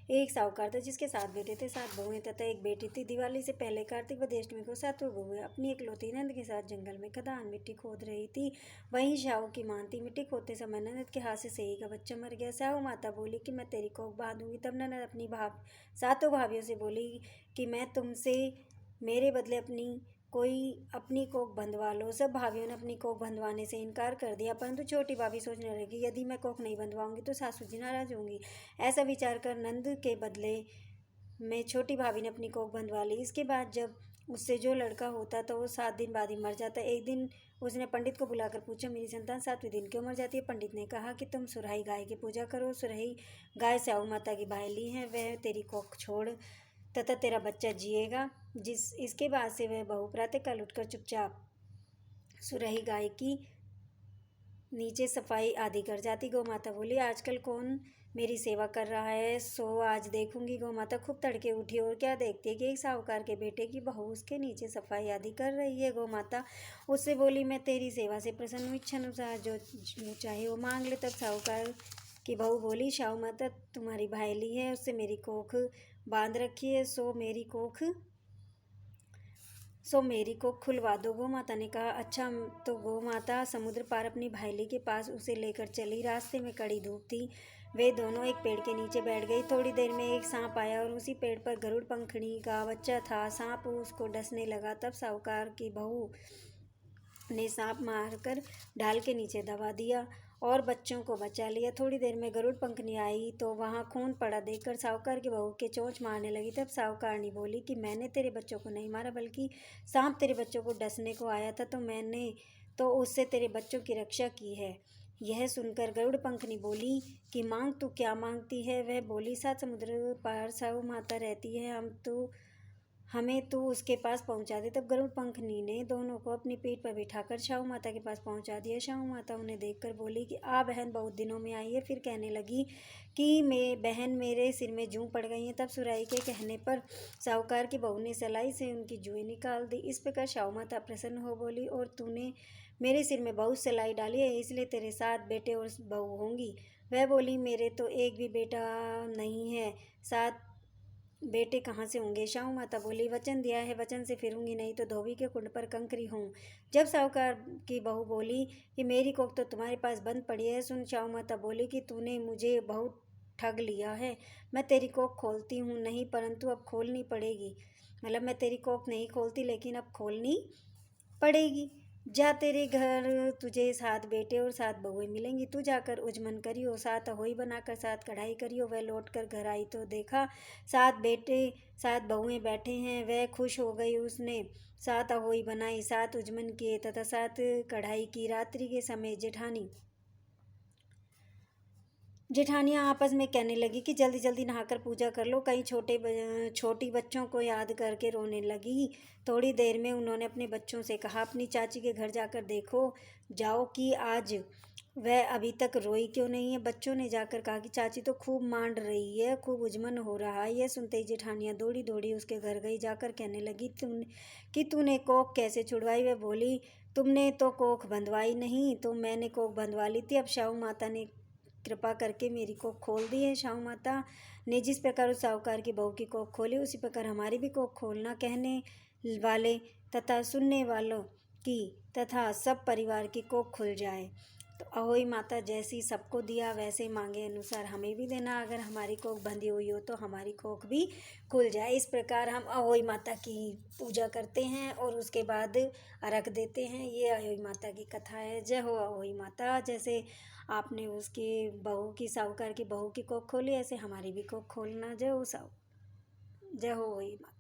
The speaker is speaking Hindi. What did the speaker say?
एक साहूकार था जिसके 7 बेटे थे, 7 बहुएं तथा एक बेटी थी। दिवाली से पहले कार्तिक वध अष्टमी को 7 बहुएं अपनी इकलौती नंद के साथ जंगल में खदान मिट्टी खोद रही थी। वहीं शाहू की मान थी। मिट्टी खोदते समय ननद के हाथ से सही का बच्चा मर गया। शाहू माता बोली कि मैं तेरी कोख बांधूंगी। तब ननद अपनी सातों भाभियों से बोली कि मैं तुमसे मेरे बदले अपनी कोख बंधवा लो। सब भाभियों ने अपनी कोख बंधवाने से इनकार कर दिया, परंतु छोटी भाभी सोचने लगी, यदि मैं कोख नहीं बंधवाऊंगी तो सासू जी नाराज होंगी। ऐसा विचार कर नंद के बदले में छोटी भाभी ने अपनी कोख बंधवा ली। इसके बाद जब उससे जो लड़का होता तो वो 7 दिन बाद ही मर जाता। एक दिन उसने पंडित को बुलाकर पूछा, मेरी संतान 7वें दिन क्यों मर जाती है? पंडित ने कहा कि तुम सुराही गाय की पूजा करो। सुराही गाय स्याऊ माता की भाईली है, वह तेरी कोख छोड़ तथा तेरा बच्चा जिएगा। इसके बाद से वह बहू प्रातःकाल उठकर चुपचाप सुराही गाय की नीचे सफाई आदि कर जाती। गौ माता बोली, आजकल कौन मेरी सेवा कर रहा है, सो आज देखूंगी। गौ माता खूब तड़के उठी और क्या देखती है कि एक साहूकार के बेटे की बहू उसके नीचे सफाई आदि कर रही है। गौ माता उससे बोली, मैं तेरी सेवा से प्रसन्न हूँ, इच्छा अनुसार जो चाहे वो मांग ले। तब साहूकार की बहू बोली, शाहू माता तुम्हारी भाईली है, उससे मेरी कोख बांध रखी है, सो मेरी को खुलवा दो। गौ माता ने कहा, अच्छा। तो गौ माता समुद्र पार अपनी भाईली के पास उसे लेकर चली। रास्ते में कड़ी धूप थी। वे दोनों एक पेड़ के नीचे बैठ गई। थोड़ी देर में एक सांप आया और उसी पेड़ पर गरुड़ पंखड़ी का बच्चा था। सांप उसको डसने लगा। तब साहूकार की बहू ने सांप मारकर ढाल के नीचे दबा दिया और बच्चों को बचा लिया। थोड़ी देर में गरुड़ पंखनी आई तो वहाँ खून पड़ा देखकर साहूकार की बहू के चोंच मारने लगी। तब साहूकारनी बोली कि मैंने तेरे बच्चों को नहीं मारा, बल्कि सांप तेरे बच्चों को डसने को आया था, तो मैंने तो उससे तेरे बच्चों की रक्षा की है। यह सुनकर गरुड़ पंखनी बोली कि मांग, तू क्या मांगती है? वह बोली, 7 समुद्र पार शाहू माता रहती है, हमें तो उसके पास पहुंचा दे। तब गरुड़ पंखनी ने दोनों को अपनी पीठ पर बिठाकर शाहू माता के पास पहुंचा दिया। शाहू माता उन्हें देखकर बोली कि आ बहन, बहुत दिनों में आई है। फिर कहने लगी कि बहन मेरे सिर में जूं पड़ गई है। तब सुराही के कहने पर साहूकार की बहू ने सलाई से उनकी जुएं निकाल दी। इस प्रकार शाहू माता प्रसन्न हो बोली, और तूने मेरे सिर में बहुत सलाई डाली है, इसलिए तेरे 7 बेटे और बहू होंगी। वह बोली, मेरे तो एक भी बेटा नहीं है, 7 बेटे कहाँ से होंगे? शाहू माता बोली, वचन दिया है, वचन से फिरूंगी नहीं तो धोबी के कुंड पर कंकरी हूँ। जब साहूकार की बहू बोली कि मेरी कोख तो तुम्हारे पास बंद पड़ी है, सुन शाहू माता बोली कि तूने मुझे बहुत ठग लिया है। मैं तेरी कोख खोलती हूँ नहीं, परंतु अब खोलनी पड़ेगी। मतलब मैं तेरी कोख नहीं खोलती, लेकिन अब खोलनी पड़ेगी। जा, तेरे घर तुझे 7 बेटे और 7 बहुएं मिलेंगी। तू जाकर उजमन करियो, 7 अहोई बनाकर 7 कढ़ाई करियो। वह लौट कर घर आई तो देखा 7 बेटे 7 बहुएं बैठे हैं। वह खुश हो गई। उसने 7 अहोई बनाई, 7 उजमन किए तथा 7 कढ़ाई की। रात्रि के समय जेठानियाँ आपस में कहने लगी कि जल्दी जल्दी नहाकर पूजा कर लो। कई छोटी बच्चों को याद करके रोने लगी। थोड़ी देर में उन्होंने अपने बच्चों से कहा, अपनी चाची के घर जाकर देखो जाओ कि आज वह अभी तक रोई क्यों नहीं है। बच्चों ने जाकर कहा कि चाची तो खूब मांड रही है, खूब उजमन हो रहा है। यह सुनते ही जेठानियाँ दौड़ी दौड़ी उसके घर गई। जाकर कहने लगी तूने कोख कैसे छुड़वाई? वह बोली, तुमने तो कोख बंधवाई नहीं, तो मैंने कोख बंधवा ली थी। अब शाहू माता ने कृपा करके मेरी कोख खोल दी है। शाहू माता ने जिस प्रकार उस साहूकार की बहू की कोख खोली, उसी प्रकार हमारी भी कोख खोलना। कहने वाले तथा सुनने वालों की तथा सब परिवार की कोख खुल जाए। तो अहोई माता जैसी सबको दिया, वैसे मांगे अनुसार हमें भी देना। अगर हमारी कोख बंधी हुई हो तो हमारी कोख भी खुल जाए। इस प्रकार हम अहोई माता की पूजा करते हैं और उसके बाद अर्घ देते हैं। ये अहोई माता की कथा है। जय हो अहोई माता। जैसे आपने उसकी बहू की साहूकार की बहू की कोख खोली, ऐसे हमारी भी कोख खोलना। जय हो अहोई माता।